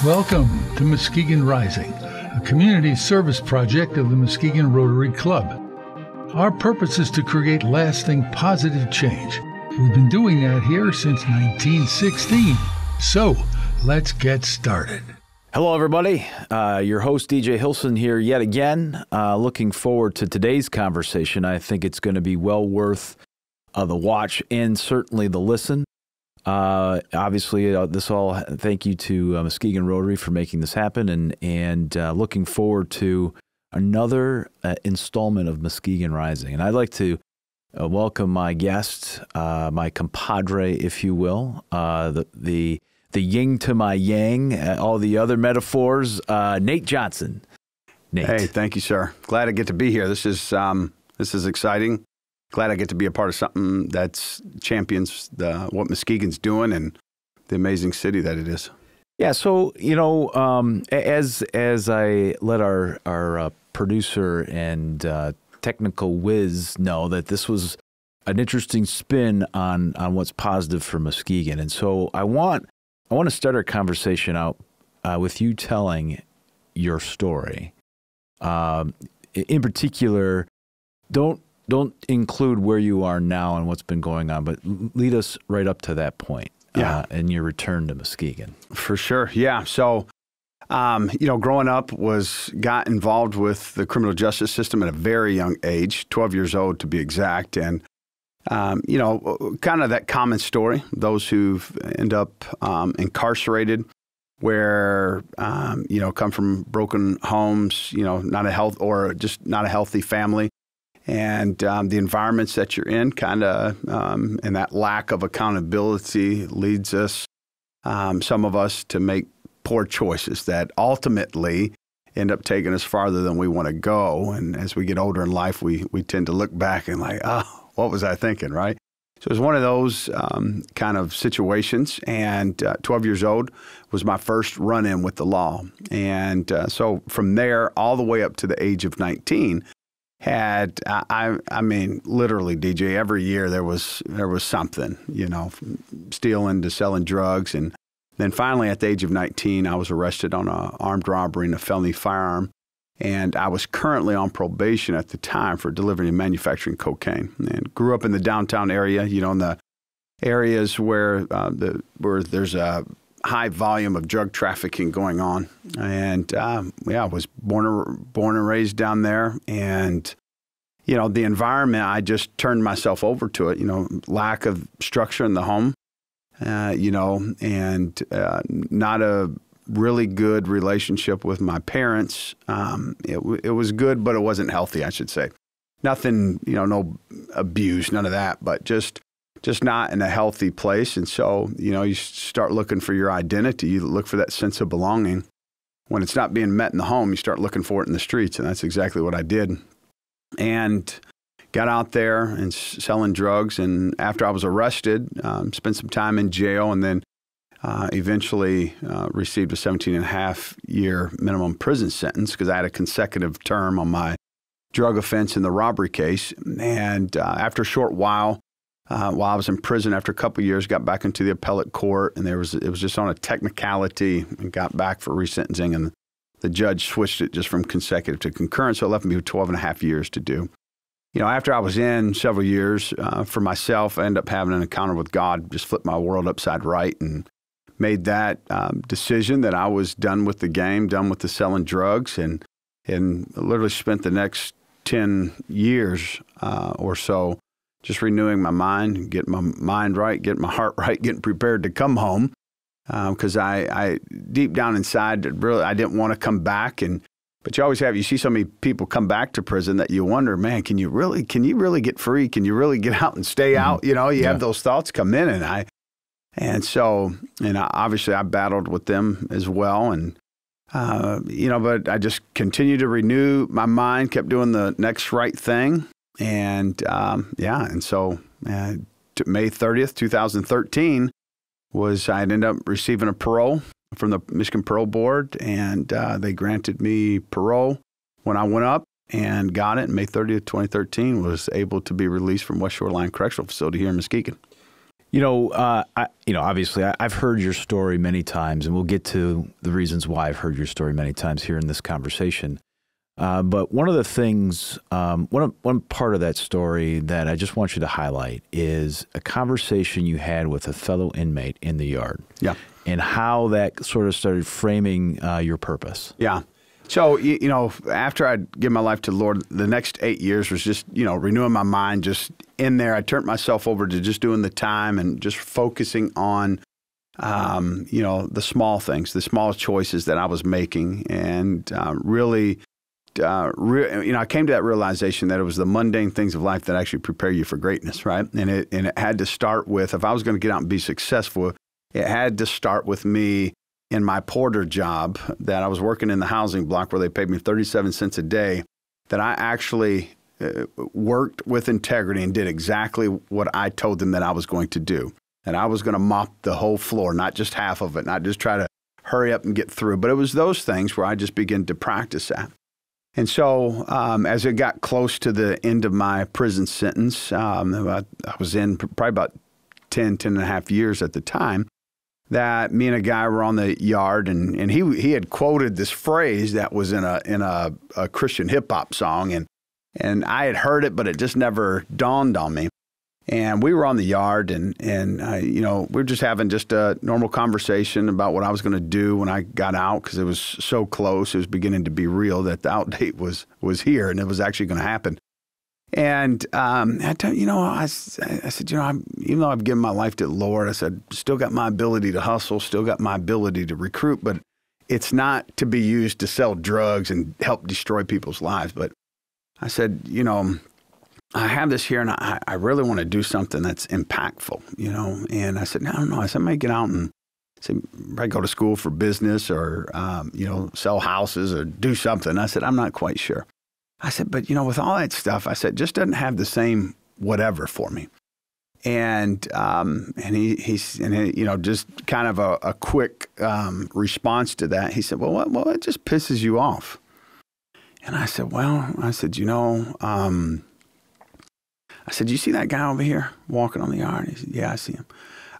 Welcome to Muskegon Rising, a community service project of the Muskegon Rotary Club. Our purpose is to create lasting positive change. We've been doing that here since 1916. So, let's get started. Hello, everybody. Your host, DJ Hilson, here yet again. Looking forward to today's conversation. I think it's going to be well worth the watch and certainly the listen. Obviously, thank you to Muskegon Rotary for making this happen, and looking forward to another installment of Muskegon Rising. And I'd like to welcome my guest, my compadre, if you will, the yin to my yang, all the other metaphors, Nate Johnson. Nate. Hey, thank you, sir. Glad I get to be here. This is exciting. Glad I get to be a part of something that champions what Muskegon's doing and the amazing city that it is. Yeah, so, as I let our producer and technical whiz know that this was an interesting spin on what's positive for Muskegon. And so I want to start our conversation out with you telling your story. In particular, don't include where you are now and what's been going on, but lead us right up to that point in your return to Muskegon. For sure, yeah. So, growing up got involved with the criminal justice system at a very young age, 12 years old to be exact, and kind of that common story, those who end up incarcerated, where come from broken homes, not a healthy family. And the environments that you're in and that lack of accountability leads us, some of us, to make poor choices that ultimately end up taking us farther than we want to go. And as we get older in life, we tend to look back and what was I thinking, right? So it was one of those kind of situations. And 12 years old was my first run-in with the law. And so from there all the way up to the age of 19, literally, DJ, every year there was something, from stealing to selling drugs. And then finally at the age of 19, I was arrested on an armed robbery and a felony firearm. And I was currently on probation at the time for delivering and manufacturing cocaine. And grew up in the downtown area, in the areas where there's a high volume of drug trafficking going on. And I was born and raised down there. And, the environment, I just turned myself over to it, lack of structure in the home, and not a really good relationship with my parents. It was good, but it wasn't healthy, I should say. Nothing, no abuse, none of that, but just not in a healthy place. And so, you start looking for your identity. You look for that sense of belonging. When it's not being met in the home, you start looking for it in the streets. And that's exactly what I did. And got out there and selling drugs. And after I was arrested, spent some time in jail, and then eventually received a 17-and-a-half-year minimum prison sentence because I had a consecutive term on my drug offense in the robbery case. And after a short while I was in prison, after a couple of years, got back into the appellate court, and it was just on a technicality, and got back for resentencing, and the judge switched it just from consecutive to concurrent, so it left me with 12 and a half years to do. After I was in several years, for myself, I ended up having an encounter with God, just flipped my world upside right, and made that decision that I was done with the game, done with the selling drugs, and literally spent the next 10 years or so just renewing my mind, getting my mind right, getting my heart right, getting prepared to come home. Because I deep down inside, really, I didn't want to come back. But you see so many people come back to prison that you wonder, man, can you really get free? Can you really get out and stay out? You have those thoughts come in, and obviously I battled with them as well. And, but I just continued to renew my mind, kept doing the next right thing. And, and so May 30th, 2013 I ended up receiving a parole from the Michigan Parole Board, and they granted me parole when I went up and got it. And May 30th, 2013 was able to be released from West Shoreline Correctional Facility here in Muskegon. Obviously, I've heard your story many times, and we'll get to the reasons why I've heard your story many times here in this conversation. But one of the things, one part of that story that I just want you to highlight is a conversation you had with a fellow inmate in the yard. Yeah. And how that sort of started framing your purpose. Yeah. So, after I give my life to the Lord, the next 8 years was just, renewing my mind, just in there. I turned myself over to just doing the time and just focusing on, the small things, the small choices that I was making. And I came to that realization that it was the mundane things of life that actually prepare you for greatness, right? And it had to start with, if I was going to get out and be successful, it had to start with me in my porter job that I was working in the housing block where they paid me 37 cents a day, that I actually worked with integrity and did exactly what I told them that I was going to do. That I was going to mop the whole floor, not just half of it, not just try to hurry up and get through. But it was those things where I just began to practice that. And so as it got close to the end of my prison sentence, I was in probably about 10 and a half years at the time, that me and a guy were on the yard, and he had quoted this phrase that was in a Christian hip hop song, and I had heard it, but it just never dawned on me. And we were on the yard, and we were just having just a normal conversation about what I was going to do when I got out, because it was so close. It was beginning to be real that the out date was here, and it was actually going to happen. And I said, even though I've given my life to the Lord, I said, still got my ability to hustle, still got my ability to recruit, but it's not to be used to sell drugs and help destroy people's lives. But I said, I have this here, and I really want to do something that's impactful, And I said, I don't know. I said, I might get out and probably go to school for business or, sell houses or do something. I said, I'm not quite sure. I said, but, with all that stuff, I said, just doesn't have the same whatever for me. And he just kind of a quick response to that. He said, well, it just pisses you off. And I said, you see that guy over here walking on the yard? He said, yeah, I see him.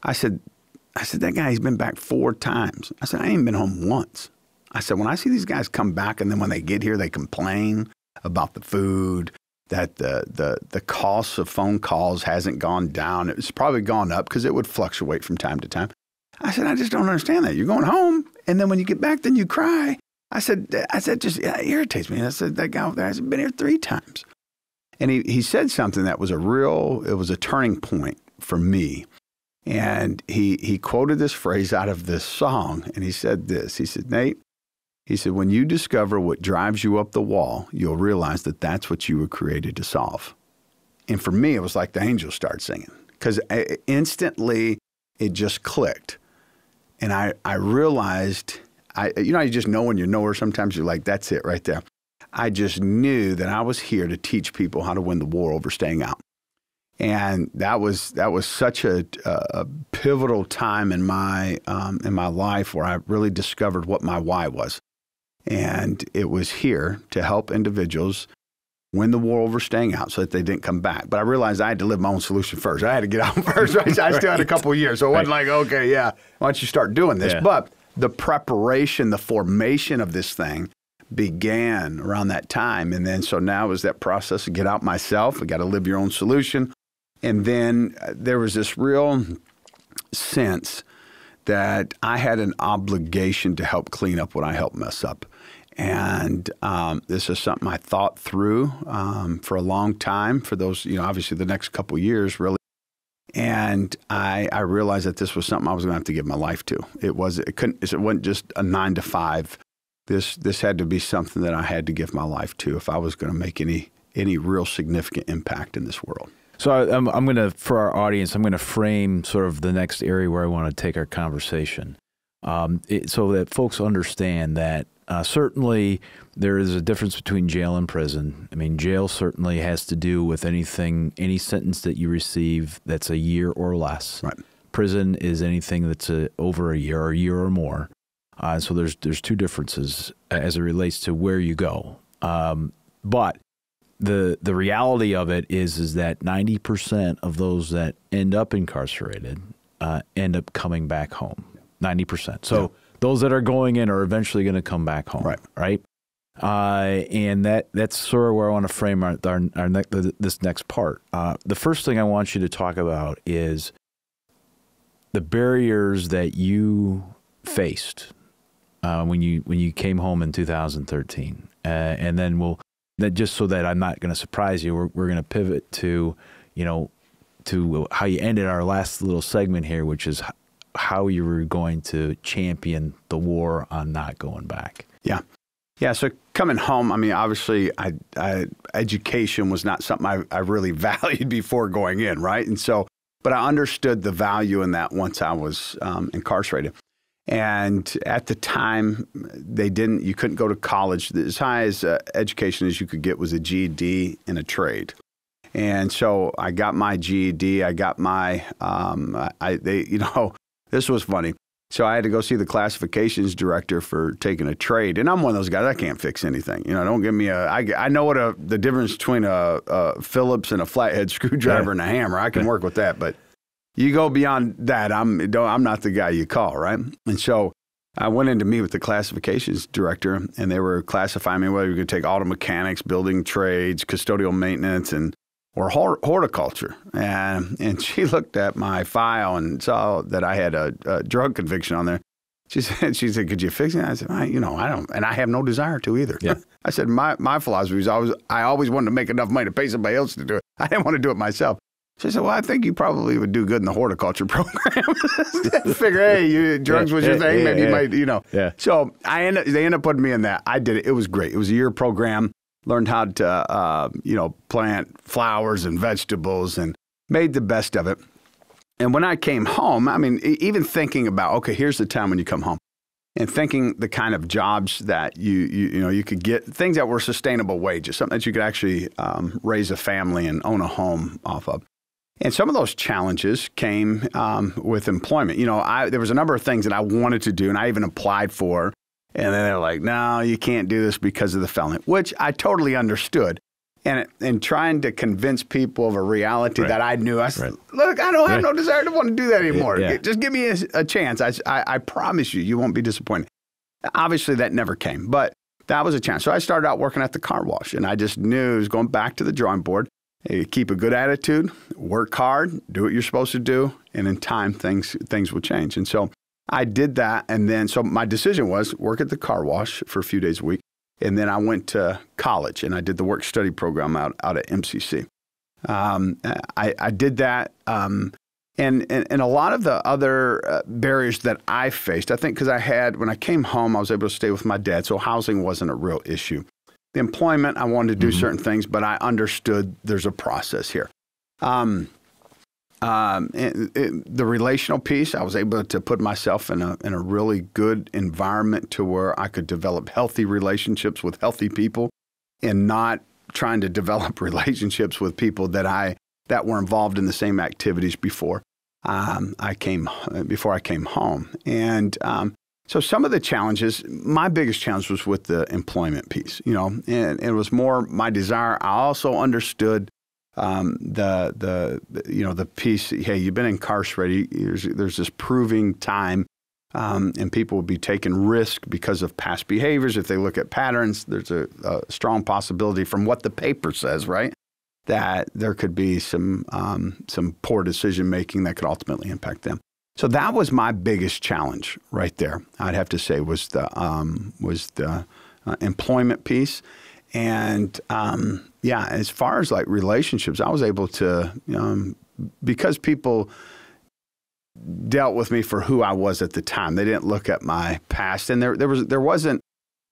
I said, that guy, he's been back 4 times. I said, I ain't been home once. I said, when I see these guys come back and then when they get here, they complain about the food, that the cost of phone calls hasn't gone down. It's probably gone up because it would fluctuate from time to time. I said, I just don't understand that. You're going home, and then when you get back, then you cry. I said, just it irritates me. I said, that guy over there has been here 3 times. And he said something that was it was a turning point for me. And he quoted this phrase out of this song, and he said this. He said, Nate, he said, when you discover what drives you up the wall, you'll realize that that's what you were created to solve. And for me, it was like the angels started singing, because instantly it just clicked. And I realized, you just know when you know her, sometimes you're like, that's it right there. I just knew that I was here to teach people how to win the war over staying out. And that was such a pivotal time in my life where I really discovered what my why was. And it was here to help individuals win the war over staying out so that they didn't come back. But I realized I had to live my own solution first. I had to get out first. Right? I still had a couple of years. So it wasn't like, okay, yeah, why don't you start doing this? Yeah. But the preparation, the formation of this thing began around that time. And then so now is that process to get out myself. I got to live your own solution. And then there was this real sense that I had an obligation to help clean up what I helped mess up. And this is something I thought through for a long time, for those, obviously the next couple of years, really. And I realized that this was something I was going to have to give my life to. It wasn't just a 9 to 5. This had to be something that I had to give my life to if I was going to make any real significant impact in this world. So I'm going to, for our audience, I'm going to frame sort of the next area where I want to take our conversation, so that folks understand that certainly there is a difference between jail and prison. I mean, jail certainly has to do with any sentence that you receive that's a year or less. Right. Prison is anything that's over a year or more. So there's 2 differences as it relates to where you go. But the reality of it is that 90% of those that end up incarcerated end up coming back home. 90%. So those that are going in are eventually going to come back home. Right. And that's sort of where I want to frame this next part. The first thing I want you to talk about is the barriers that you faced when you came home in 2013, and then just so that I'm not going to surprise you, we're going to pivot to how you ended our last little segment here, which is how you were going to champion the war on not going back. Yeah. So coming home, I mean, obviously, education was not something I really valued before going in, right? And so, but I understood the value in that once I was incarcerated. And at the time, you couldn't go to college. As high as education as you could get was a GED and a trade. And so I got my GED. I got my, this was funny. So I had to go see the classifications director for taking a trade. And I'm one of those guys, I can't fix anything. Don't give me I know what the difference between a Phillips and a flathead screwdriver and a hammer. I can work with that. But you go beyond that, I'm not the guy you call, right? And so I went in to meet with the classifications director, and they were classifying me whether you could take auto mechanics, building trades, custodial maintenance, or horticulture. And she looked at my file and saw that I had a drug conviction on there. She said, could you fix it? I said, I don't, and I have no desire to either. Yeah. I said, my philosophy is I always wanted to make enough money to pay somebody else to do it. I didn't want to do it myself. She said, well, I think you probably would do good in the horticulture program. Figure, hey, drugs was your thing, maybe you might, Yeah. So they ended up putting me in that. I did it. It was great. It was a year program. Learned how to, plant flowers and vegetables and made the best of it. And when I came home, I mean, even thinking about, okay, here's the time when you come home, and thinking the kind of jobs that you could get, things that were sustainable wages, something that you could actually raise a family and own a home off of. And some of those challenges came with employment. There was a number of things that I wanted to do, and I even applied for. And then they're like, no, you can't do this because of the felony, which I totally understood. And trying to convince people of a reality that I knew, I said, look, I don't have no desire to want to do that anymore. Yeah. Just give me a chance. I promise you won't be disappointed. Obviously, that never came, but that was a chance. So I started out working at the car wash, and I just knew I was going back to the drawing board. Keep a good attitude, work hard, do what you're supposed to do, and in time, things will change. And so I did that, and then so my decision was work at the car wash for a few days a week, and then I went to college, and I did the work-study program out at MCC. I did that, and a lot of the other barriers that I faced, I think because when I came home, I was able to stay with my dad, so housing wasn't a real issue. The employment, I wanted to do certain things, but I understood there's a process here. The relational piece, I was able to put myself in a really good environment to where I could develop healthy relationships with healthy people, and not trying to develop relationships with people that were involved in the same activities before I came home. And so some of the challenges, my biggest challenge was with the employment piece, and it was more my desire. I also understood the piece. Hey, you've been incarcerated. There's this proving time, and people will be taking risk because of past behaviors. If they look at patterns, there's a strong possibility from what the paper says, right, that there could be some poor decision making that could ultimately impact them. So that was my biggest challenge right there. I'd have to say was the employment piece. And as far as like relationships, I was able to, because people dealt with me for who I was at the time. They didn't look at my past, and there wasn't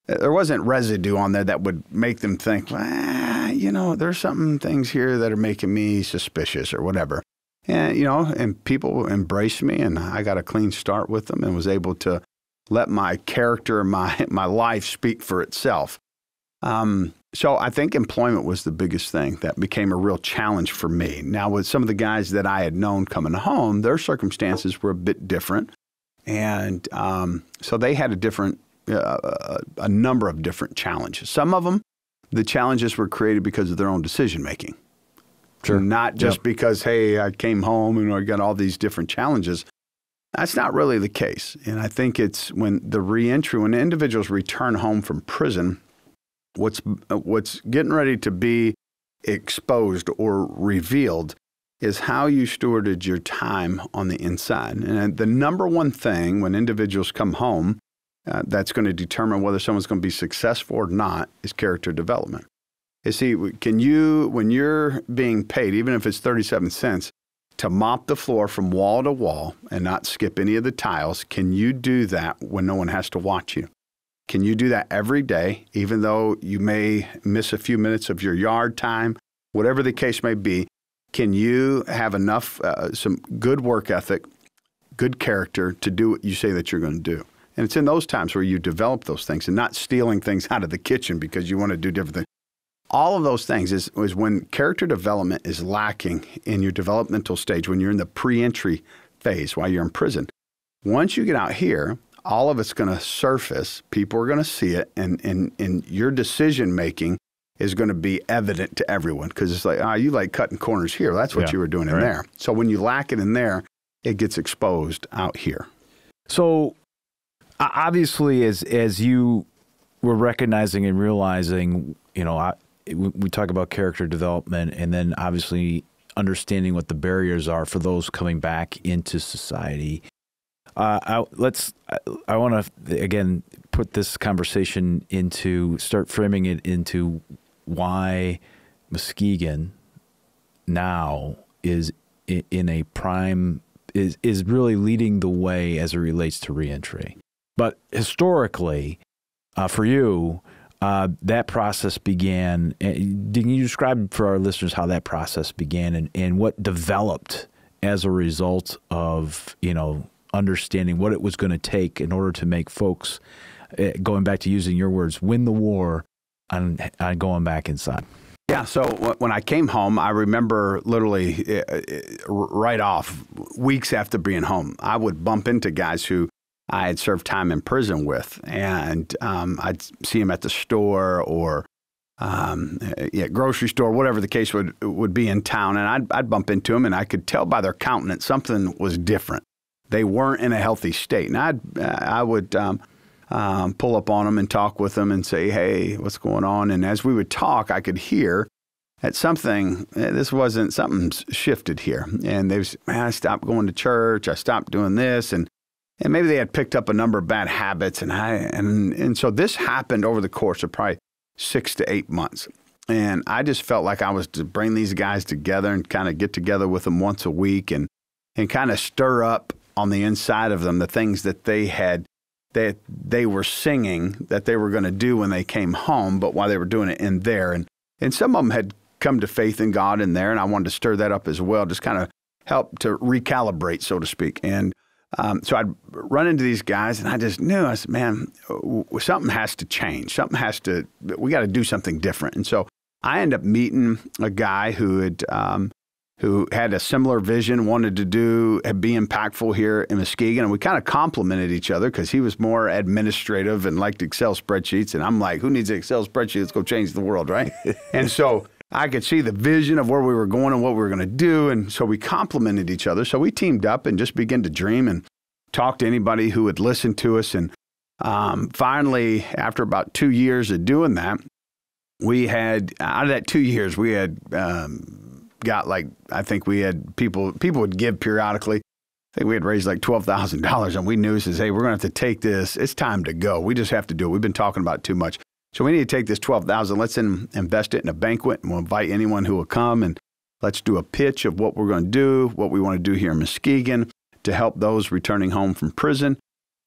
residue on there that would make them think, there's some things here that are making me suspicious or whatever. And and people embraced me, and I got a clean start with them, and was able to let my character, my life speak for itself. So I think employment was the biggest thing that became a real challenge for me. Now, with some of the guys that I had known coming home, their circumstances were a bit different. And so they had a number of different challenges. Some of them, the challenges were created because of their own decision making. Sure. Not just because, hey, I came home and I got all these different challenges. That's not really the case. And I think it's when the reentry, when individuals return home from prison, what's getting ready to be exposed or revealed is how you stewarded your time on the inside. And the number one thing when individuals come home that's going to determine whether someone's going to be successful or not is character development. You see, when you're being paid, even if it's 37 cents, to mop the floor from wall to wall and not skip any of the tiles, can you do that when no one has to watch you? Can you do that every day, even though you may miss a few minutes of your yard time, whatever the case may be? Can you have enough, some good work ethic, good character to do what you say that you're going to do? And it's in those times where you develop those things and not stealing things out of the kitchen because you want to do different things. All of those things is when character development is lacking in your developmental stage, when you're in the pre-entry phase while you're in prison. Once you get out here, all of it's going to surface. People are going to see it, and your decision-making is going to be evident to everyone because it's like, you like cutting corners here. That's what you were doing in there. So when you lack it in there, it gets exposed out here. So obviously, as you were recognizing and realizing, we talk about character development and then obviously understanding what the barriers are for those coming back into society. I want to, again, put this conversation start framing it into why Muskegon now is in a prime, is really leading the way as it relates to reentry. But historically, for you, that process began. Can you describe for our listeners how that process began and what developed as a result of, understanding what it was going to take in order to make folks, going back to using your words, win the war on going back inside? Yeah, so when I came home, I remember literally right off, weeks after being home, I would bump into guys who I had served time in prison with, and I'd see them at the store or grocery store, whatever the case would be in town, and I'd bump into them, and I could tell by their countenance something was different. They weren't in a healthy state, and I would pull up on them and talk with them and say, "Hey, what's going on?" And as we would talk, I could hear that something something's shifted here, and I stopped going to church, I stopped doing this, and maybe they had picked up a number of bad habits, and so this happened over the course of probably 6 to 8 months. And I just felt like I was to bring these guys together and kind of get together with them once a week and kind of stir up on the inside of them the things that they were singing that they were going to do when they came home, but while they were doing it in there. And some of them had come to faith in God in there, and I wanted to stir that up as well, just kind of help to recalibrate, so to speak. And so I'd run into these guys, and I just knew, I said, man, something has to change. We got to do something different. And so I ended up meeting a guy who had a similar vision, wanted to be impactful here in Muskegon. And we kind of complemented each other because he was more administrative and liked Excel spreadsheets. And I'm like, who needs an Excel spreadsheet? Let's go change the world, right? And so I could see the vision of where we were going and what we were going to do. And so we complemented each other. So we teamed up and just began to dream and talk to anybody who would listen to us. And finally, after about 2 years of doing that, out of that 2 years, we had got I think we had people would give periodically. I think we had raised like $12,000, and we knew, says, hey, we're going to have to take this. It's time to go. We just have to do it. We've been talking about it too much. So we need to take this $12,000. Let's invest it in a banquet, and we'll invite anyone who will come, and let's do a pitch of what we're going to do, what we want to do here in Muskegon to help those returning home from prison.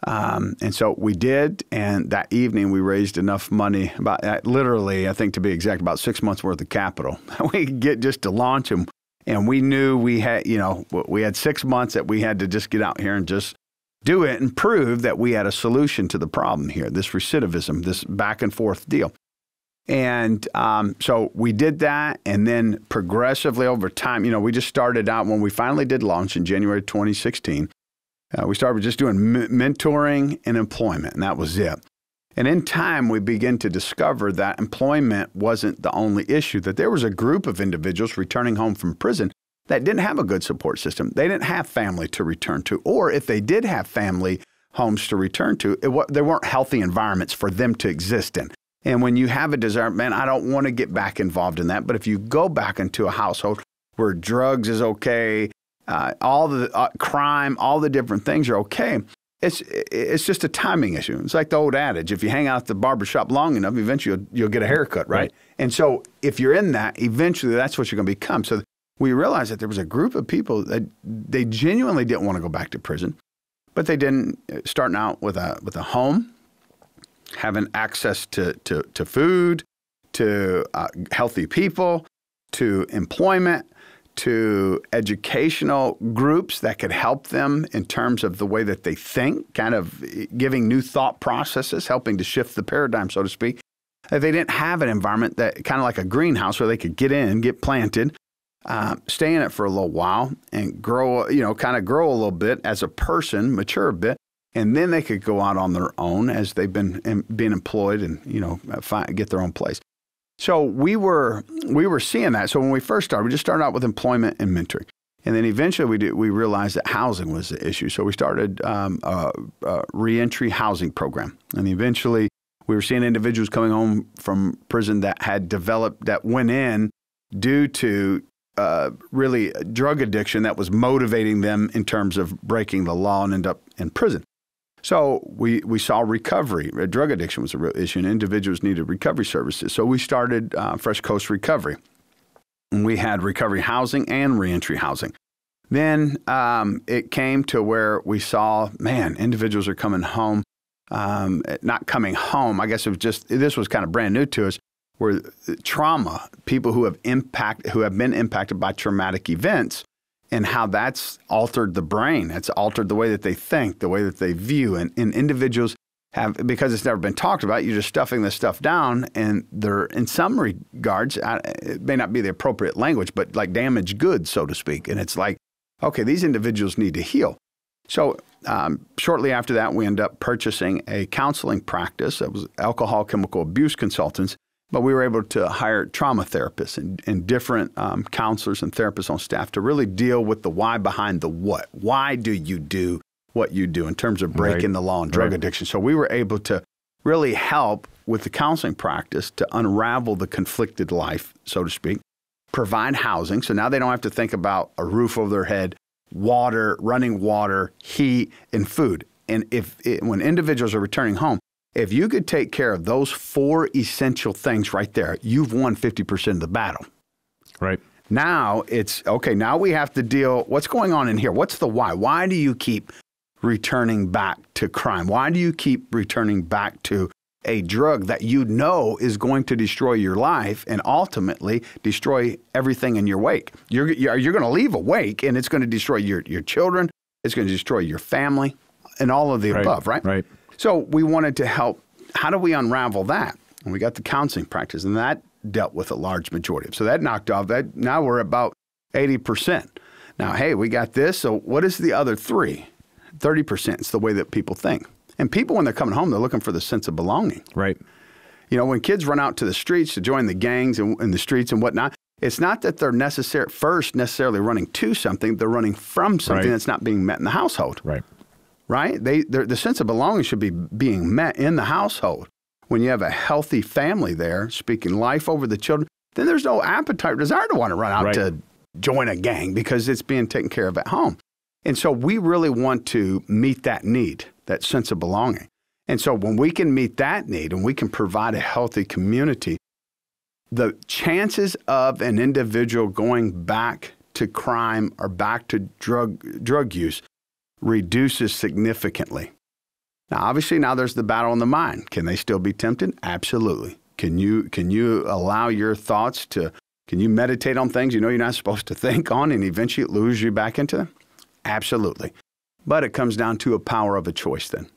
And so we did, and that evening we raised enough money, about literally, I think to be exact, about 6 months worth of capital. We could get just to launch them, and we knew we had 6 months that we had to just get out here and just do it and prove that we had a solution to the problem here, this recidivism, this back and forth deal. And so we did that, and then progressively over time, we just started out when we finally did launch in January 2016. We started just doing mentoring and employment, and that was it. And in time, we begin to discover that employment wasn't the only issue, that there was a group of individuals returning home from prison that didn't have a good support system. They didn't have family to return to, or if they did have family homes to return to, there weren't healthy environments for them to exist in. And when you have a desire, man, I don't want to get back involved in that. But if you go back into a household where drugs is okay, all the crime, all the different things are okay, it's just a timing issue. It's like the old adage, if you hang out at the barbershop long enough, eventually you'll get a haircut, right? And so if you're in that, eventually that's what you're going to become. So we realized that there was a group of people that they genuinely didn't want to go back to prison, but they didn't, starting out with a home, having access to food, to healthy people, to employment, to educational groups that could help them in terms of the way that they think, kind of giving new thought processes, helping to shift the paradigm, so to speak. They didn't have an environment that kind of like a greenhouse where they could get in, get planted, stay in it for a little while and grow, kind of grow a little bit as a person, mature a bit, and then they could go out on their own as they've been being employed and, get their own place. So we were seeing that. So when we first started, we just started out with employment and mentoring. And then eventually we realized that housing was the issue. So we started a reentry housing program. And eventually we were seeing individuals coming home from prison that had developed, that went in due to really drug addiction that was motivating them in terms of breaking the law and end up in prison. So we saw recovery. Drug addiction was a real issue, and individuals needed recovery services. So we started Fresh Coast Recovery. And we had recovery housing and reentry housing. Then it came to where we saw, man, individuals are coming home, not coming home. I guess this was kind of brand new to us, where trauma, people who have been impacted by traumatic events, and how that's altered the brain. It's altered the way that they think, the way that they view. And individuals have, because it's never been talked about, you're just stuffing this stuff down, and they're, in some regards, it may not be the appropriate language, but like damaged goods, so to speak. And it's like, okay, these individuals need to heal. So shortly after that, we ended up purchasing a counseling practice. That was alcohol chemical abuse consultants. But we were able to hire trauma therapists and different counselors and therapists on staff to really deal with the why behind the what. Why do you do what you do in terms of breaking the law and drug addiction? So we were able to really help with the counseling practice to unravel the conflicted life, so to speak, provide housing. So now they don't have to think about a roof over their head, water, running water, heat, and food. And when individuals are returning home, if you could take care of those 4 essential things right there, you've won 50% of the battle. Right. Now it's, okay, now we have to deal, what's going on in here? What's the why? Why do you keep returning back to crime? Why do you keep returning back to a drug that you know is going to destroy your life and ultimately destroy everything in your wake? You're going to leave a wake, and it's going to destroy your children, it's going to destroy your family, and all of the above, right? Right. So we wanted to help. How do we unravel that? And we got the counseling practice, and that dealt with a large majority. So that knocked off that. Now we're about 80%. Now, hey, we got this. So what is the other 3? 30%. It's the way that people think. And people, when they're coming home, they're looking for the sense of belonging. Right. When kids run out to the streets to join the gangs and the streets and whatnot, it's not that they're necessarily running to something. They're running from something that's not being met in the household. Right. Right? The sense of belonging should be being met in the household. When you have a healthy family there, speaking life over the children, then there's no appetite or desire to want to run out to join a gang because it's being taken care of at home. And so we really want to meet that need, that sense of belonging. And so when we can meet that need and we can provide a healthy community, the chances of an individual going back to crime or back to drug use reduces significantly. Now, obviously, now there's the battle in the mind. Can they still be tempted? Absolutely. Can you allow your thoughts can you meditate on things you know you're not supposed to think on and eventually it lures you back into them? Absolutely. But it comes down to a power of a choice then.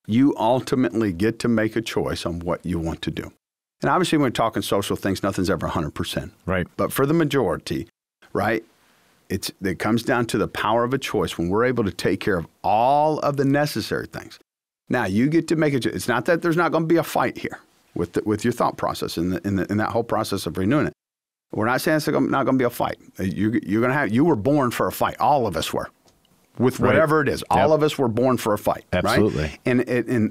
You ultimately get to make a choice on what you want to do. And obviously, when we're talking social things, nothing's ever 100%. Right. But for the majority, right, it comes down to the power of a choice when we're able to take care of all of the necessary things. Now you get to make it. It's not that there's not going to be a fight here with your thought process in that whole process of renewing it. We're not saying it's not going to be a fight. You're going to have. You were born for a fight. All of us were. With whatever it is, all of us were born for a fight. Absolutely. Right? And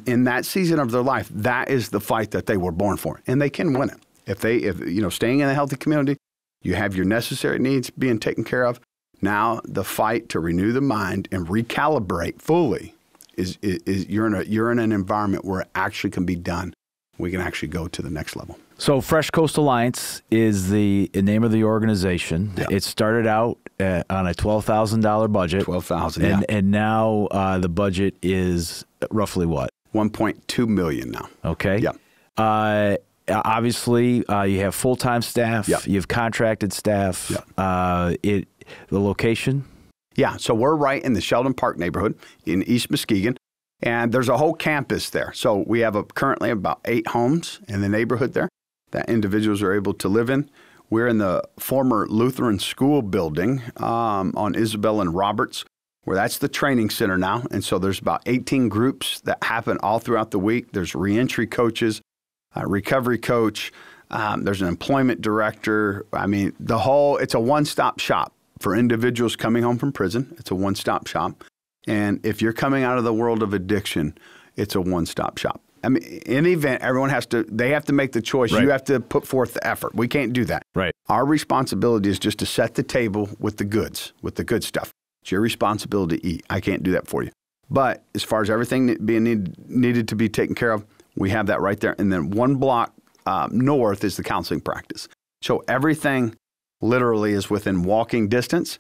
in that season of their life, that is the fight that they were born for, and they can win it if staying in a healthy community, you have your necessary needs being taken care of. Now the fight to renew the mind and recalibrate fully is you're in an environment where it actually can be done. We can actually go to the next level. So Fresh Coast Alliance is the name of the organization. Yeah. It started out on a $12,000 budget. $12,000, and now the budget is roughly what? $1.2 million now. Okay. Yeah. Obviously, you have full-time staff. Yep. You have contracted staff. Yep. The location? Yeah. So we're right in the Sheldon Park neighborhood in East Muskegon. And there's a whole campus there. So we have currently about 8 homes in the neighborhood there that individuals are able to live in. We're in the former Lutheran School building on Isabel and Roberts, where that's the training center now. And so there's about 18 groups that happen all throughout the week. There's reentry coaches, recovery coach. There's an employment director. I mean, it's a one-stop shop for individuals coming home from prison. It's a one-stop shop. And if you're coming out of the world of addiction, it's a one-stop shop. I mean, in the event, they have to make the choice. Right. You have to put forth the effort. We can't do that. Right. Our responsibility is just to set the table with the goods, with the good stuff. It's your responsibility to eat. I can't do that for you. But as far as everything being needed to be taken care of, we have that right there. And then 1 block north is the counseling practice. So everything literally is within walking distance.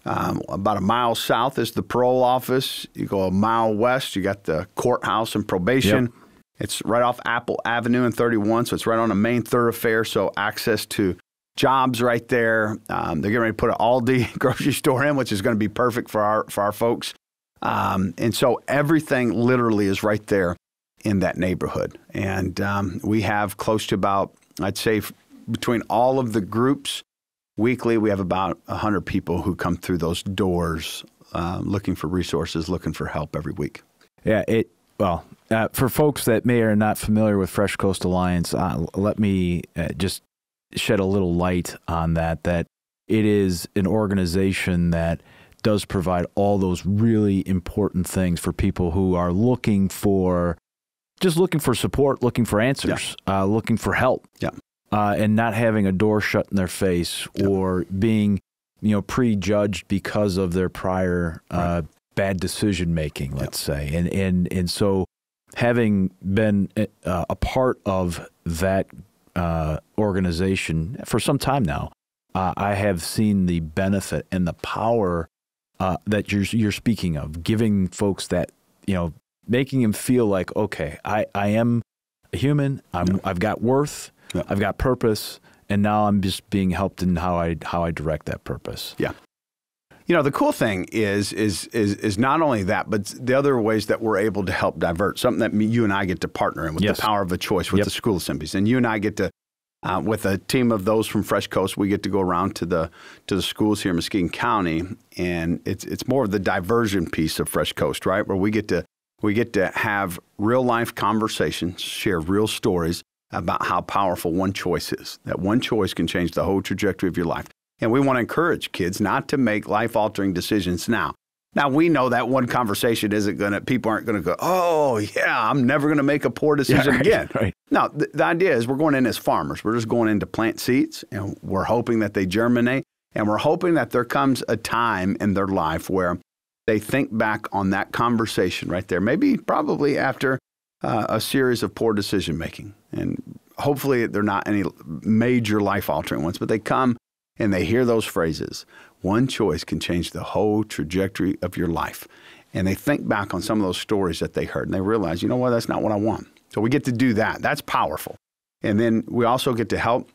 About a mile south is the parole office. You go a mile west, you got the courthouse and probation. Yep. It's right off Apple Avenue and 31, so it's right on a main thoroughfare, so access to jobs right there. They're getting ready to put an Aldi grocery store in, which is going to be perfect for our folks. And so everything literally is right there in that neighborhood. And we have close to about, I'd say, between all of the groups, weekly, we have about 100 people who come through those doors looking for resources, looking for help every week. Yeah, for folks that may or are not familiar with Fresh Coast Alliance, let me just shed a little light on that it is an organization that does provide all those really important things for people who are looking for support, looking for answers, looking for help. Yeah. And not having a door shut in their face or being, prejudged because of their prior bad decision making, let's say. And so having been a part of that organization for some time now, I have seen the benefit and the power that you're speaking of, giving folks that, making them feel like, okay, I am a human, I've got worth. Yeah. I've got purpose, and now I'm just being helped in how I direct that purpose. Yeah. The cool thing is not only that, but the other ways that we're able to help divert, something that you and I get to partner in with the power of a choice with the school assemblies. And you and I get to, with a team of those from Fresh Coast, we get to go around to the schools here in Muskegon County, and it's more of the diversion piece of Fresh Coast, right? Where we get to have real life conversations, share real stories about how powerful one choice is. That one choice can change the whole trajectory of your life. And we want to encourage kids not to make life-altering decisions now. Now, we know that one conversation people aren't going to go, oh, yeah, I'm never going to make a poor decision again. Right. No, the idea is we're going in as farmers. We're just going in to plant seeds, and we're hoping that they germinate, and we're hoping that there comes a time in their life where they think back on that conversation right there, probably after a series of poor decision making. And hopefully they're not any major life-altering ones, but they come and they hear those phrases. One choice can change the whole trajectory of your life. And they think back on some of those stories that they heard, and they realize, that's not what I want. So we get to do that. That's powerful. And then we also get to help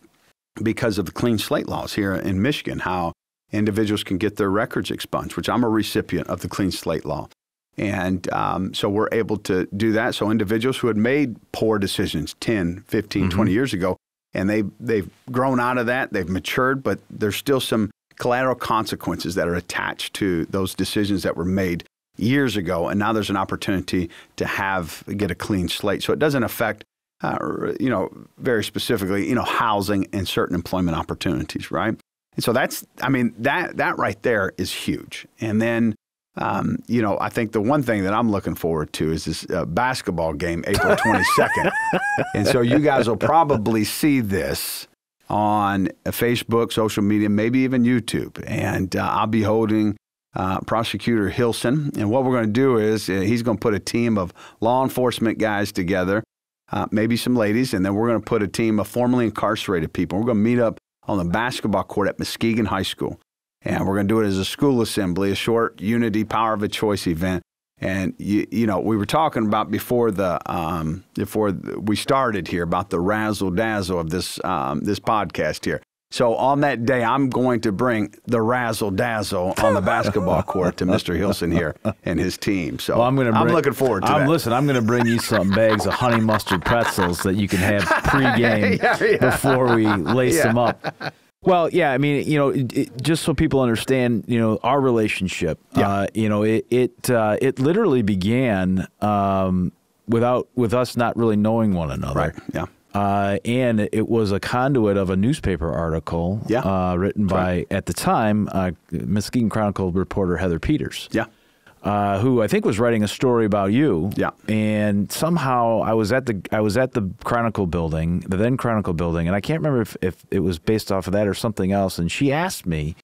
because of the clean slate laws here in Michigan, how individuals can get their records expunged, which I'm a recipient of the clean slate law. And so we're able to do that. So individuals who had made poor decisions 10, 15, 20 years ago, and they've grown out of that, they've matured, but there's still some collateral consequences that are attached to those decisions that were made years ago, and now there's an opportunity to get a clean slate. So it doesn't affect, very specifically, housing and certain employment opportunities, right? And so that right there is huge. And then, I think the one thing that I'm looking forward to is this basketball game, April 22nd. And so you guys will probably see this on Facebook, social media, maybe even YouTube. And I'll be holding Prosecutor Hilson. And what we're going to do is he's going to put a team of law enforcement guys together, maybe some ladies, and then we're going to put a team of formerly incarcerated people. We're going to meet up on the basketball court at Muskegon High School. And we're going to do it as a school assembly, a short unity power of a choice event. And, we were talking about before we started here about the razzle dazzle of this podcast here. So on that day, I'm going to bring the razzle dazzle on the basketball court to Mr. Hilson here and his team. So I'm looking forward to that. Listen, I'm going to bring you some bags of honey mustard pretzels that you can have pregame before we lace them up. Well, yeah, I mean, just so people understand, our relationship, it literally began with us not really knowing one another. Right, yeah. And it was a conduit of a newspaper article written by, at the time, Muskegon Chronicle reporter Heather Peters. Yeah. Who I think was writing a story about you. Yeah. And somehow I was at the Chronicle building, the then Chronicle building, and I can't remember if it was based off of that or something else. And she asked me,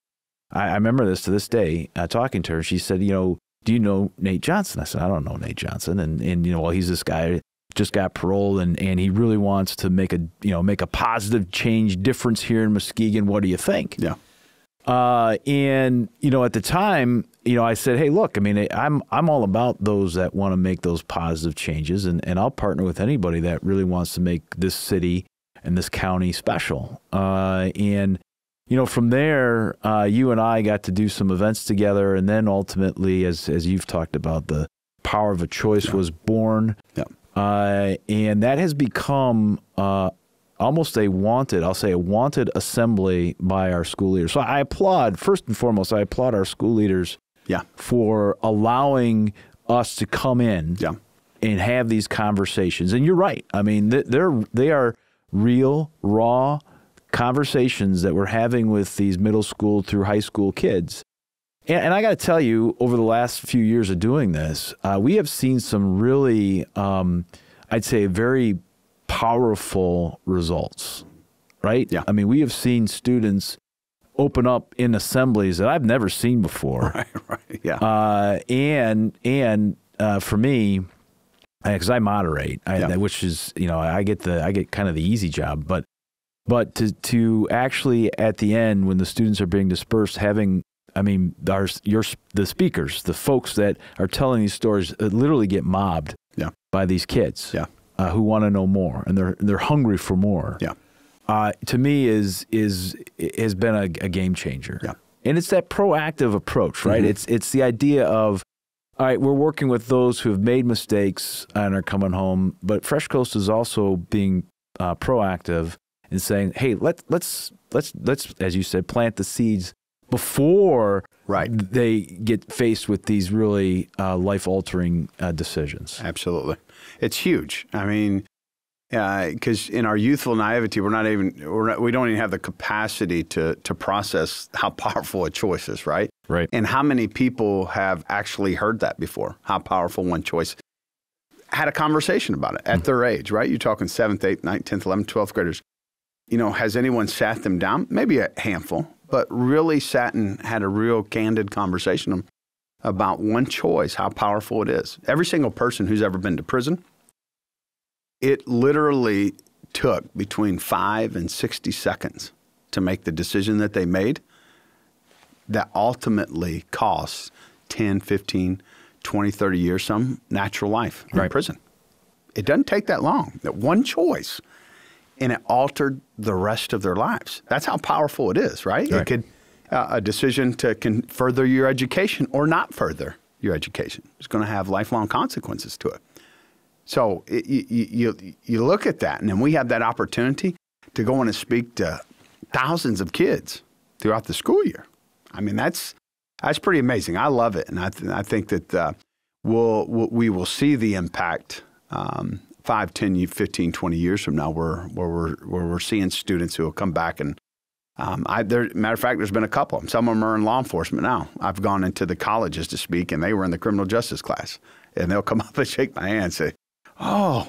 I remember this to this day, talking to her. She said, do you know Nate Johnson? I said, I don't know Nate Johnson. And he's this guy just got paroled and he really wants to make a positive change difference here in Muskegon. What do you think? Yeah. And at the time, I said, hey, look, I mean, I'm all about those that want to make those positive changes, and I'll partner with anybody that really wants to make this city and this county special. And from there, you and I got to do some events together, and then ultimately, as you've talked about, the Power of a Choice was born. Yeah. And that has become almost a wanted assembly by our school leaders. So I applaud, first and foremost, our school leaders for allowing us to come in and have these conversations. And you're right. I mean, they are real, raw conversations that we're having with these middle school through high school kids. And I got to tell you, over the last few years of doing this, we have seen some really, I'd say, very powerful results, right? Yeah. I mean, we have seen students open up in assemblies that I've never seen before. Right, yeah. And for me, because I moderate, which is, I get kind of the easy job, but to actually at the end when the students are being dispersed, having, I mean, the speakers, the folks that are telling these stories, literally get mobbed by these kids. Yeah. Who want to know more, and they're hungry for more. Yeah. To me, has been a game changer. Yeah. And it's that proactive approach, right? Mm-hmm. It's the idea of, all right, we're working with those who have made mistakes and are coming home, but Fresh Coast is also being proactive and saying, hey, let's as you said, plant the seeds before they get faced with these really life-altering decisions. Absolutely. It's huge. I mean, because in our youthful naivety, we don't even have the capacity to process how powerful a choice is, right? Right. And how many people have actually heard that before, how powerful one choice, had a conversation about it at their age, right? You're talking 7th, 8th, 9th, 10th, 11th, 12th graders. Has anyone sat them down? Maybe a handful, but really sat and had a real candid conversation about one choice, how powerful it is. Every single person who's ever been to prison, it literally took between 5 and 60 seconds to make the decision that they made that ultimately costs 10, 15, 20, 30 years, some natural life in prison. It doesn't take that long. That one choice, and it altered the rest of their lives. That's how powerful it is, right? It could a decision can further your education or not further your education. It's going to have lifelong consequences to it. So you look at that, and then we have that opportunity to go in and speak to thousands of kids throughout the school year. I mean, that's That's pretty amazing. I love it. And I think that we will see the impact 5, 10, 15, 20 years from now where we're seeing students who will come back and matter of fact, there's been a couple of them. Some of them are in law enforcement now. I've gone into the colleges to speak, and they were in the criminal justice class. And they'll come up and shake my hand and say, "Oh,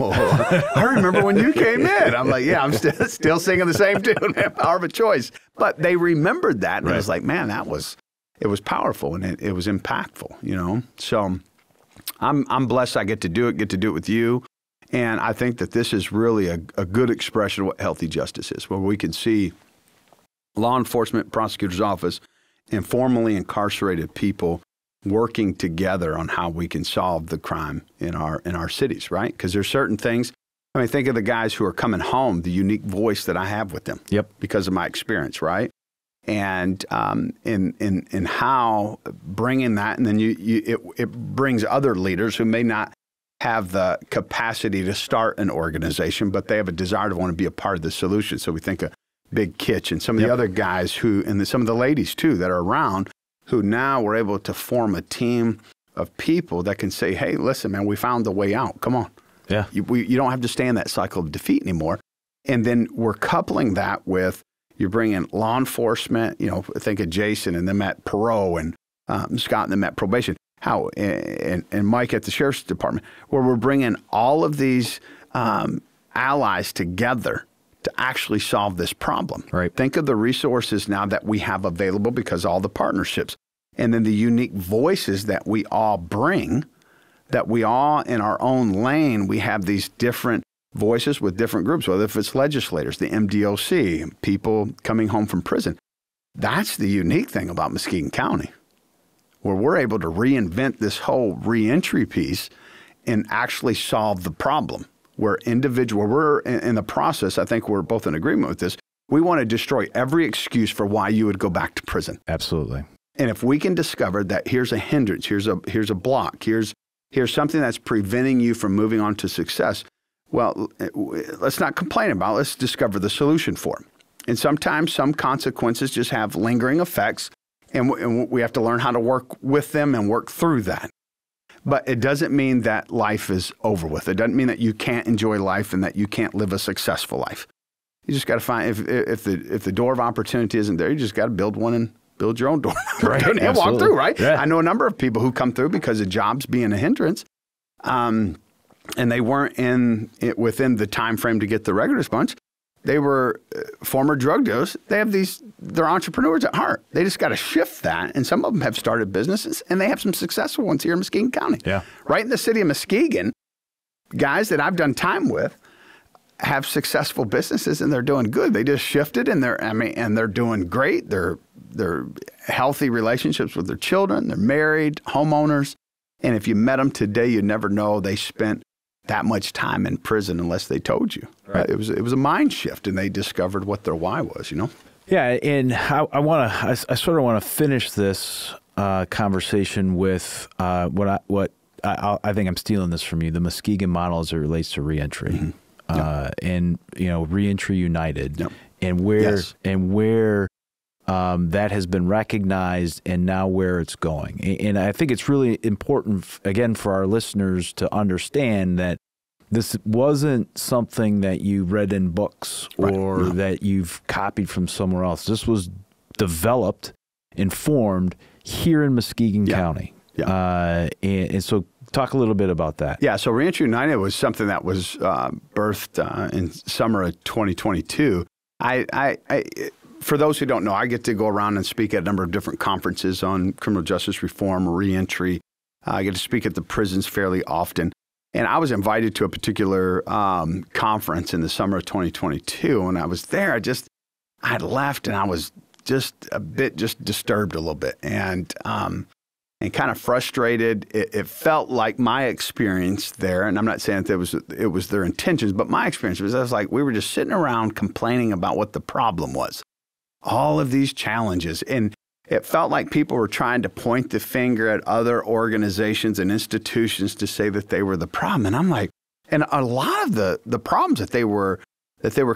I remember when you came in." I'm like, "Yeah, I'm still singing the same tune, man, Power of a Choice." But they remembered that, and I was like, "Man, it was powerful, and it was impactful," you know. So I'm blessed I get to do it with you. And I think that this is really a good expression of what healthy justice is, where we can see law enforcement, prosecutor's office, and formerly incarcerated people working together on how we can solve the crime in our cities, right? Because there's certain things. I mean, think of the guys who are coming home, the unique voice that I have with them. Yep. Because of my experience, right? And in how bringing that, and then it brings other leaders who may not have the capacity to start an organization, but they have a desire to want to be a part of the solution. So we think of Big Kitch and some of the other guys some of the ladies too that are around, who now we're able to form a team of people that can say, "Hey, listen, man, we found the way out. Come on. Yeah. You don't have to stay in that cycle of defeat anymore." And then we're coupling that with, you're bringing law enforcement, you know, think of Jason and them at Perot and Scott and them at probation, and Mike at the sheriff's department, where we're bringing all of these allies together to actually solve this problem. Right. Think of the resources now that we have available because all the partnerships, and then the unique voices that we all bring, that we all in our own lane, we have these different voices with different groups, whether if it's legislators, the MDOC, people coming home from prison. That's the unique thing about Muskegon County, where we're able to reinvent this whole reentry piece and actually solve the problem. We're in the process, I think we're both in agreement with this, we want to destroy every excuse for why you would go back to prison. Absolutely. And if we can discover that here's a hindrance, here's a block, here's something that's preventing you from moving on to success, well, let's not complain about it. Let's discover the solution for it. And sometimes some consequences just have lingering effects, and we have to learn how to work with them and work through that. But it doesn't mean that life is over with. It doesn't mean that you can't enjoy life and that you can't live a successful life. You just got to find, if the door of opportunity isn't there, you just got to build one and build your own door. Right? And walk through, right? Yeah. I know a number of people who come through because of jobs being a hindrance, and they weren't within the time frame to get the regular response. They were former drug dealers. They're entrepreneurs at heart. They just got to shift that. And some of them have started businesses, and they have some successful ones here in Muskegon County. Yeah. Right in the city of Muskegon, guys that I've done time with have successful businesses, and they're doing good. They just shifted, and they're doing great. They're healthy relationships with their children. They're married, homeowners. And if you met them today, you'd never know they spent that much time in prison unless they told you. Right. It was a mind shift, and they discovered what their why was, you know? Yeah, and I sort of want to finish this conversation with what I think I'm stealing this from you, the Muskegon model as it relates to reentry. Mm-hmm. Yep. And, you know, Reentry United. Yep. And where that has been recognized and now where it's going. And I think it's really important, again, for our listeners to understand that this wasn't something that you read in books or that you've copied from somewhere else. This was developed and formed here in Muskegon County. Yeah. And so talk a little bit about that. Yeah, so Reentry United was something that was birthed in summer of 2022. For those who don't know, I get to go around and speak at a number of different conferences on criminal justice reform, reentry. I get to speak at the prisons fairly often. And I was invited to a particular conference in the summer of 2022. And I was there. I had left, and I was just a bit disturbed a little bit and kind of frustrated. It felt like my experience there, and I'm not saying that it was their intentions, but my experience was, I was like, we were just sitting around complaining about what the problem was. All of these challenges. And it felt like people were trying to point the finger at other organizations and institutions to say that they were the problem. And I'm like, and a lot of the problems that they were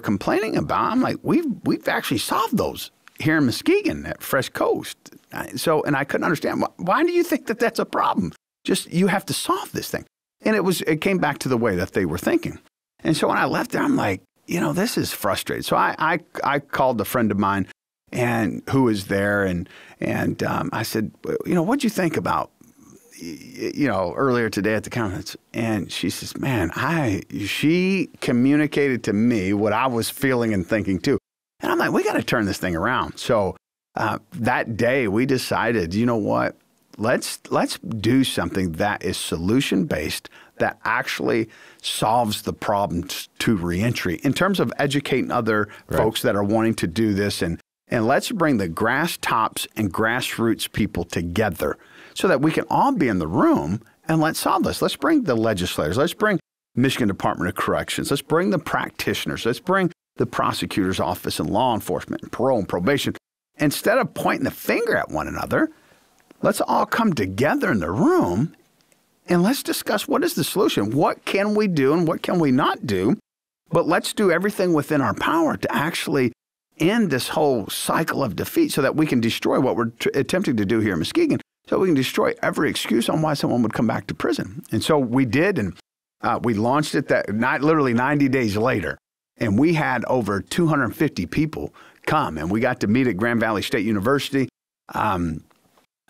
complaining about, I'm like, we've actually solved those here in Muskegon at Fresh Coast. And I couldn't understand, why do you think that that's a problem? Just, you have to solve this thing. And it came back to the way that they were thinking. And so when I left there, I'm like, this is frustrating. So I called a friend of mine and who was there, and I said, what'd you think about, earlier today at the conference? And she says, man, she communicated to me what I was feeling and thinking too. And I'm like, we got to turn this thing around. So that day we decided, you know what? Let's do something that is solution-based, that actually solves the problem to reentry in terms of educating other folks that are wanting to do this. And let's bring the grass tops and grassroots people together so that we can all be in the room and let's solve this. Let's bring the legislators. Let's bring Michigan Department of Corrections. Let's bring the practitioners. Let's bring the prosecutor's office and law enforcement and parole and probation. Instead of pointing the finger at one another, let's all come together in the room and let's discuss what is the solution. What can we do and what can we not do? But let's do everything within our power to actually end this whole cycle of defeat so that we can destroy what we're attempting to do here in Muskegon, so we can destroy every excuse on why someone would come back to prison. And so we did, and we launched it literally 90 days later. And we had over 250 people come, and we got to meet at Grand Valley State University. It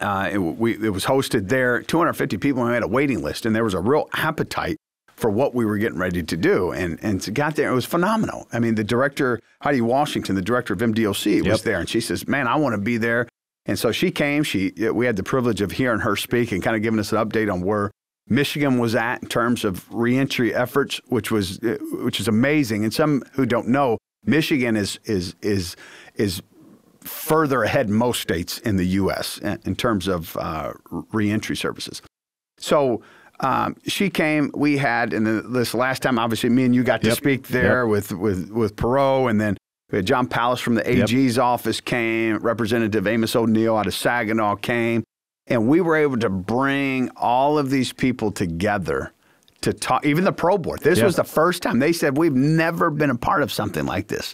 was hosted there, 250 people, and we had a waiting list, and there was a real appetite for what we were getting ready to do. And to got there, it was phenomenal. I mean, the director, Heidi Washington, the director of MDOC, was there, and she says, man, I want to be there. And so she came. We had the privilege of hearing her speak and kind of giving us an update on where Michigan was at in terms of reentry efforts, which is amazing. And some who don't know, Michigan is further ahead than most states in the U.S. in terms of reentry services. So she came. We had, and this last time, obviously, me and you got to speak there with Perot, and then we had John Pallas from the AG's office came. Representative Amos O'Neill out of Saginaw came. And we were able to bring all of these people together to talk, even the Parole Board. This was the first time. They said, we've never been a part of something like this.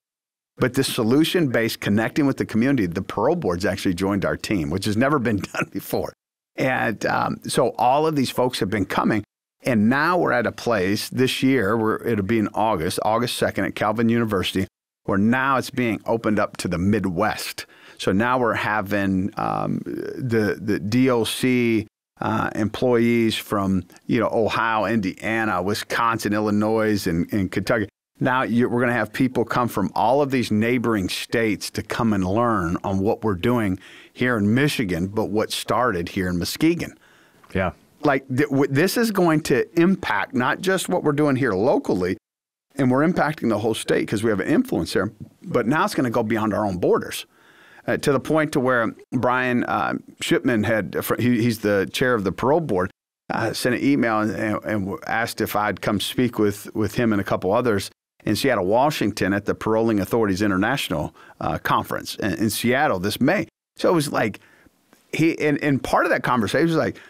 But this solution-based connecting with the community, the Parole Board's actually joined our team, which has never been done before. And so all of these folks have been coming. And now we're at a place this year where it'll be in August 2nd at Calvin University, where now it's being opened up to the Midwest. So now we're having the DOC employees from Ohio, Indiana, Wisconsin, Illinois, and Kentucky. Now we're going to have people come from all of these neighboring states to come and learn on what we're doing here in Michigan, but what started here in Muskegon. Yeah. Like this is going to impact not just what we're doing here locally, and we're impacting the whole state because we have an influence there, but now it's going to go beyond our own borders. To the point to where Brian Shipman he's the chair of the Parole Board, sent an email and asked if I'd come speak with him and a couple others in Seattle, Washington at the Paroling Authorities International Conference in Seattle this May. So it was like, and part of that conversation was like,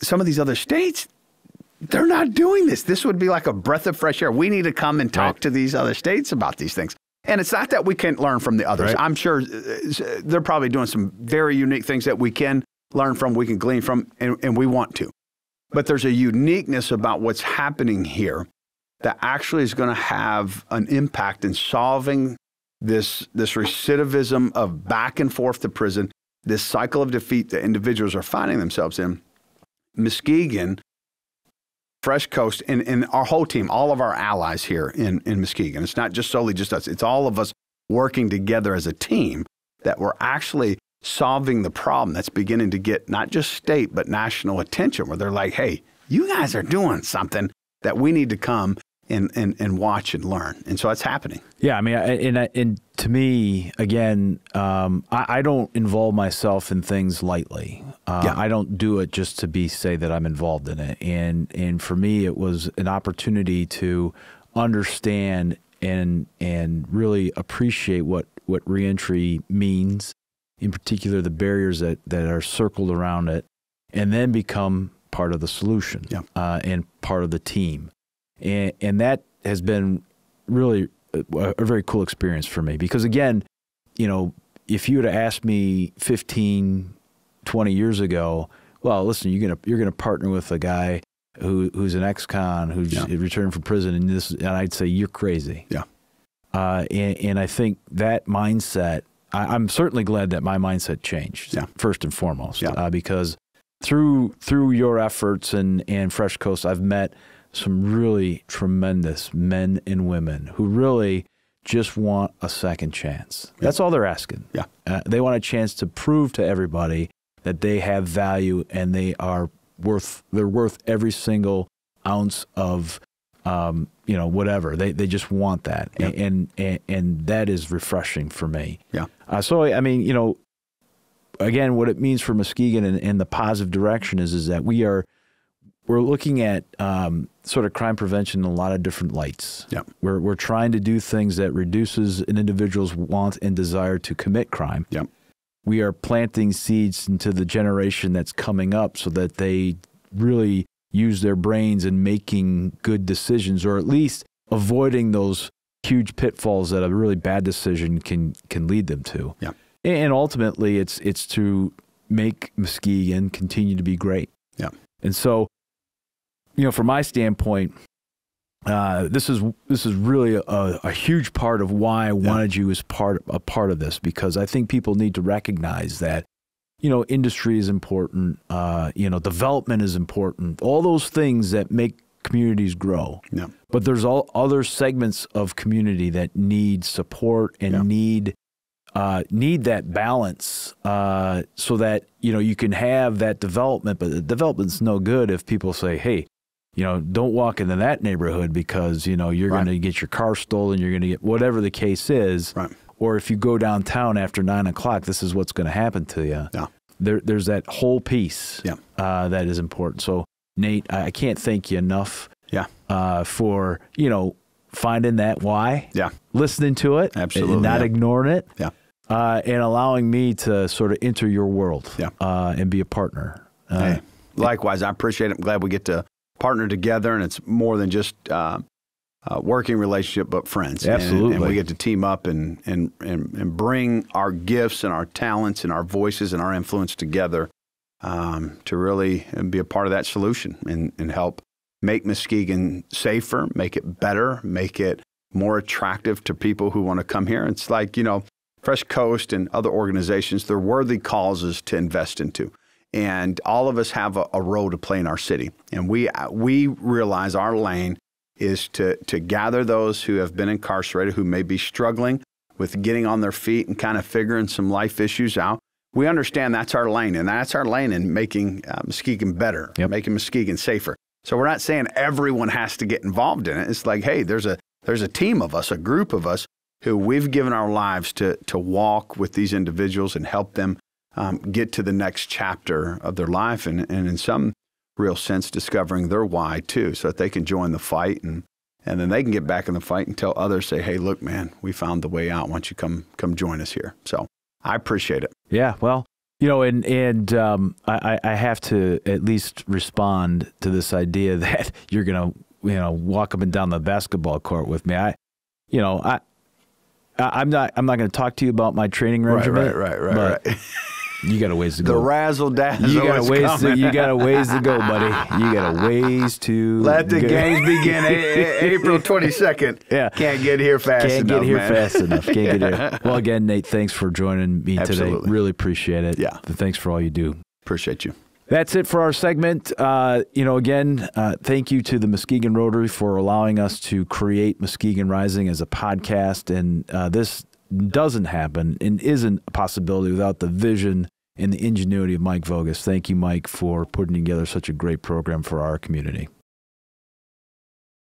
some of these other states, they're not doing this. This would be like a breath of fresh air. We need to come and talk to these other states about these things. And it's not that we can't learn from the others. Right. I'm sure they're probably doing some very unique things that we can learn from, we can glean from, and we want to. But there's a uniqueness about what's happening here that actually is going to have an impact in solving this recidivism of back and forth to prison, this cycle of defeat that individuals are finding themselves in. Muskegon, Fresh Coast, and our whole team, all of our allies here in Muskegon. It's not just solely just us. It's all of us working together as a team that we're actually solving the problem that's beginning to get not just state, but national attention, where they're like, hey, you guys are doing something that we need to come and watch and learn. And so that's happening. Yeah, I mean, and to me, again, I don't involve myself in things lightly. I don't do it just to say that I'm involved in it. And for me, it was an opportunity to understand and really appreciate what reentry means, in particular the barriers that are circled around it, and then become part of the solution and part of the team. And that has been really a very cool experience for me because, again, if you would have asked me 15, 20 years ago, well, listen, you're gonna partner with a guy who's an ex-con who's returned from prison, and I'd say you're crazy. Yeah. And I think that mindset, I'm certainly glad that my mindset changed. First and foremost, because through your efforts and Fresh Coast, I've met some really tremendous men and women who really just want a second chance. That's all they're asking. They want a chance to prove to everybody that they have value and they're worth every single ounce of whatever. They just want that. And that is refreshing for me. So I mean, again, what it means for Muskegon in the positive direction is that we're looking at sort of crime prevention in a lot of different lights. We're trying to do things that reduces an individual's want and desire to commit crime. We are planting seeds into the generation that's coming up so that they really use their brains in making good decisions, or at least avoiding those huge pitfalls that a really bad decision can lead them to. And ultimately, it's to make Muskegon continue to be great. And so, from my standpoint, this is really a huge part of why I wanted you as a part of this, because I think people need to recognize that, industry is important, development is important, all those things that make communities grow. But there's all other segments of community that need support and need that balance so that, you can have that development. But the development's no good if people say, hey, don't walk into that neighborhood because, you're going to get your car stolen, you're going to get whatever the case is. Or if you go downtown after 9 o'clock, this is what's going to happen to you. There's that whole piece that is important. So, Nate, I can't thank you enough for, finding that why, listening to it, absolutely, and not ignoring it, and allowing me to sort of enter your world and be a partner. Hey, likewise, I appreciate it. I'm glad we get to partner together, and it's more than just working relationship, but friends. Absolutely. And we get to team up and bring our gifts and our talents and our voices and our influence together to really be a part of that solution and help make Muskegon safer, make it better, make it more attractive to people who want to come here. It's like, Fresh Coast and other organizations, they're worthy causes to invest into. And all of us have a role to play in our city. And we realize our lane is to gather those who have been incarcerated, who may be struggling with getting on their feet and kind of figuring some life issues out. We understand that's our lane, and that's our lane in making Muskegon better, making Muskegon safer. So we're not saying everyone has to get involved in it. It's like, hey, there's a team of us, a group of us who we've given our lives to walk with these individuals and help them get to the next chapter of their life, and in some real sense discovering their why too, so that they can join the fight and then they can get back in the fight and tell others, say, hey, look, man, we found the way out. Why don't you come join us here? So I appreciate it. Yeah, well, I have to at least respond to this idea that you're gonna walk up and down the basketball court with me. I'm not going to talk to you about my training regimen. Right. You got a ways to go. The razzle dazzle. You got a ways to go, buddy. You got a ways to let the games begin. April 22nd. Can't get here fast enough. Can't get here. Well, again, Nate, thanks for joining me today. Really appreciate it. Thanks for all you do. Appreciate you. That's it for our segment. Again, thank you to the Muskegon Rotary for allowing us to create Muskegon Rising as a podcast. And this doesn't happen and isn't a possibility without the vision and the ingenuity of Mike Vogus. Thank you, Mike, for putting together such a great program for our community.